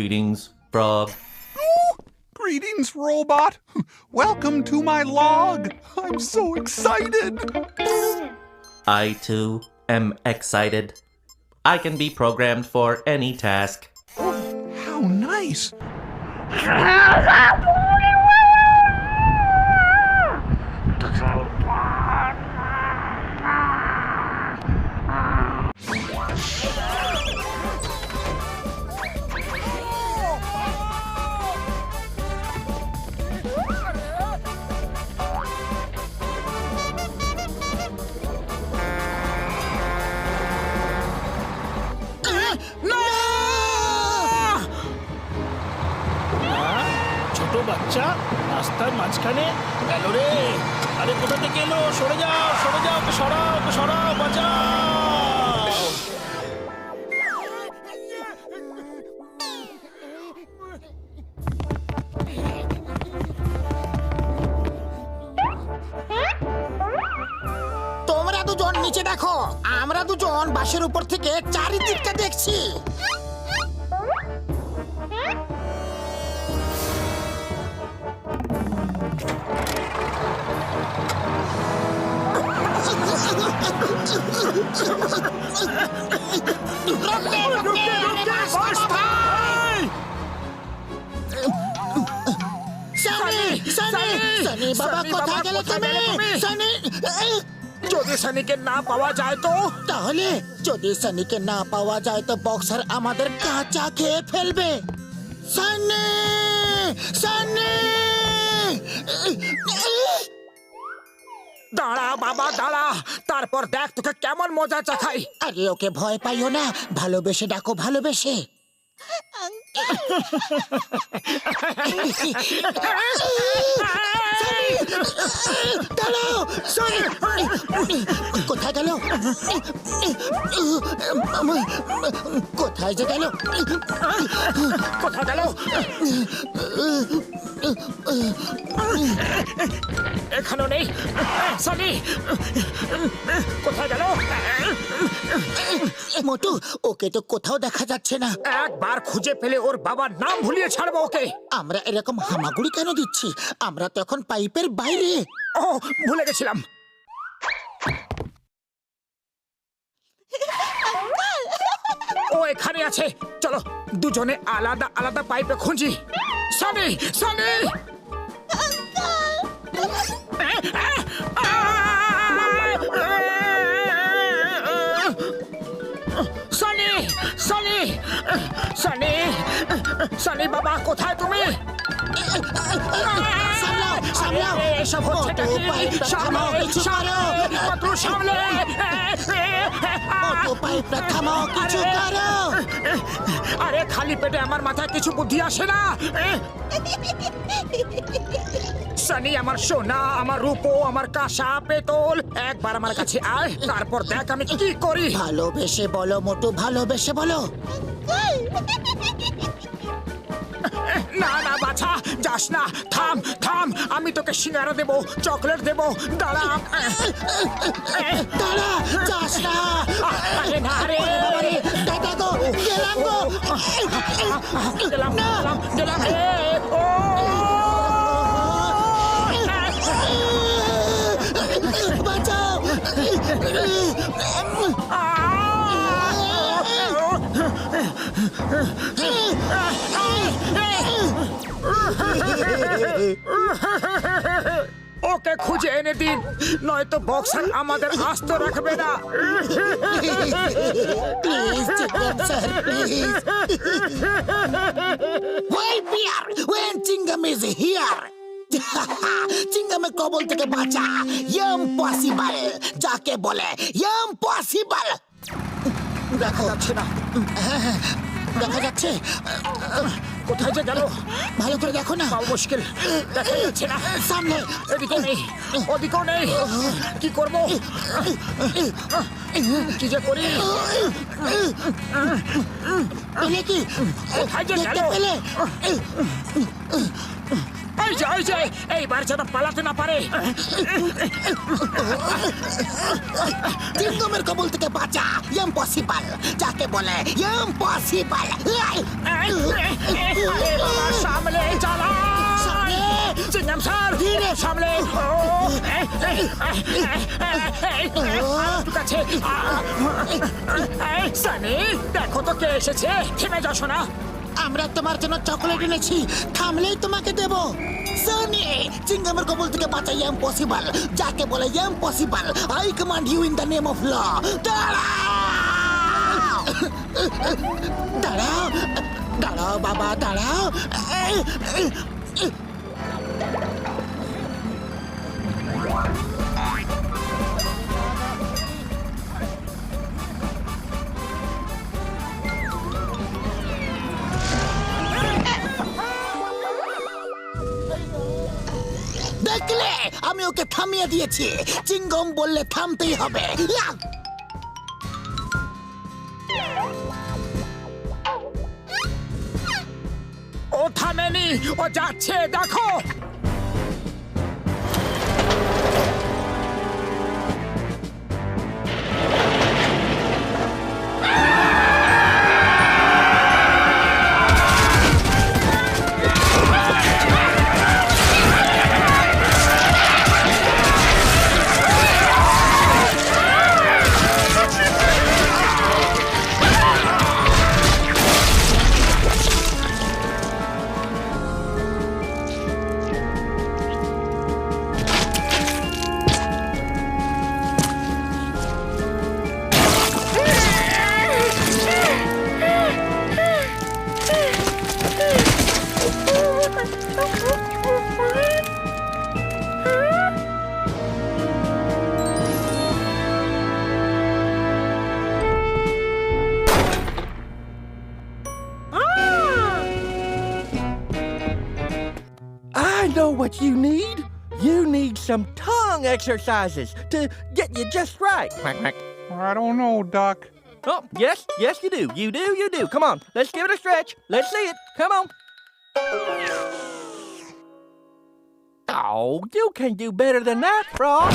Greetings, frog. Greetings, robot. Welcome to my log. I'm so excited. I, too, am excited. I can be programmed for any task. How nice. ছোট বাচ্চা রাস্তার মাঝখানে গেল রে। আরে কোথা থেকে এলো? সরে যাও, সরে যাও, ওকে সরাও, ওকে সরাও, বাঁচাও। তোমরা দুজন নিচে দেখো, আমরা দুজন বাসের উপর থেকে চারিদিকটা দেখছি। বাবা কোথায় গেলে তুমি? যদি সানিকে না পাওয়া যায় তো? তাহলে যদি সানিকে না পাওয়া যায় তো বক্সার আমাদের কাঁচা খেয়ে ফেলবে। সানি, সানি! দাঁড়া বাবা দাঁড়া, তারপর দেখ তোকে কেমন মজা চাখাই। আরে ওকে ভয় পাইও না, ভালোবেসে ডাকো, ভালোবেসে। দাঁড়াও, সানি! কোথায় গেল? কোথায় যে গেল? কোথায় গেল? এখানেও নেই। সানি কোথায় গেল? মোটু, ওকে তো কোথাও দেখা যাচ্ছে না। একবার খুঁজে পেলে ওর বাবার নাম ভুলিয়ে ছাড়বো ওকে। আমরা এরকম হামাগুড়ি কেন দিচ্ছি? আমরা তো এখন পাইপের বাইরে। ও ভুলে গেছিলাম। ও এখানে আছে, চলো দুজনে আলাদা আলাদা পাইপে খুঁজি। সানি, সানি! সানি, সানি, সানি, সানি বাবা কোথায় তুমি? এসব হচ্ছে নাকি? সামলে, সামলে, একটু সামলে। পাইপটা থামাও, কিছু করো। আরে খালি পেটে আমার মাথায় কিছু বুদ্ধি আসে না। সানি আমার সোনা, আমার রূপো, আমার কাঁসা পেতল, একবার আমার কাছে আয়, তারপর দেখ আমি কি করি। ভালোবেসে বলো মোটু, ভালোবেসে বলো। না না বাছা, যাস না, থাম থাম, আমি তোকে সিঙ্গারা দেবো, চকলেট দেবো, দাঁড়া। দাঁড়া, যাস না। আরে না রে, দাদা গো, গেলাম গো। গেলাম গেলাম গেলাম রে। ও বাঁচাও। ওকে খুঁজে এনে দিন, নয়তো বক্সার আমাদের আস্ত রাখবে না। Please chicken sir, please. Well, Bear, when Chingam is here. চিঙ্গামের কবল থেকে বাঁচা, ইম্পসিবল যাকে বলে, ইম্পসিবল। দেখা যাচ্ছে না। দেখা যাচ্ছে? কোথায় যে গেল? ভালো করে দেখো না। পাওয়া মুশকিল, দেখা যাচ্ছে না। সামনে। এদিকেও নেই, ওদিকেও নেই। কি করব? কি যে করি? পেলে কি? কোথায় যে গেল? পেলে? ওই যে এইবার যেন পালাতে না পারে। চিঙ্গমের কবল থেকে বাঁচা ইম্পসিবল, যাকে বলে ইম্পসিবল। সামলে চালা চিংগাম স্যার, ধীরে সামলে। সানি দেখো তো কে এসেছে, থেমে যাও শোনা। আমরা তোমার জন্য চকলেট এনেছি, থামলেই তোমাকে দেব। সনি, চিঙ্গমের কবল থেকে বাঁচা ইম্পসিবল, যাকে বলে impossible. I command you in the name of law. দাঁড়াও দাঁড়াও বাবা, দাঁড়াও। দেখলে, আমি ওকে থামিয়ে দিয়েছি। চিঙ্গম বললে থামতেই হবে। ও থামেনি, ও যাচ্ছে দেখো। I know what you need. You need some tongue exercises to get you just right. Quack, quack. I don't know, Duck. Oh, yes, you do. You do. Come on, let's give it a stretch. Let's see it. Come on. Oh, you can do better than that, Frog.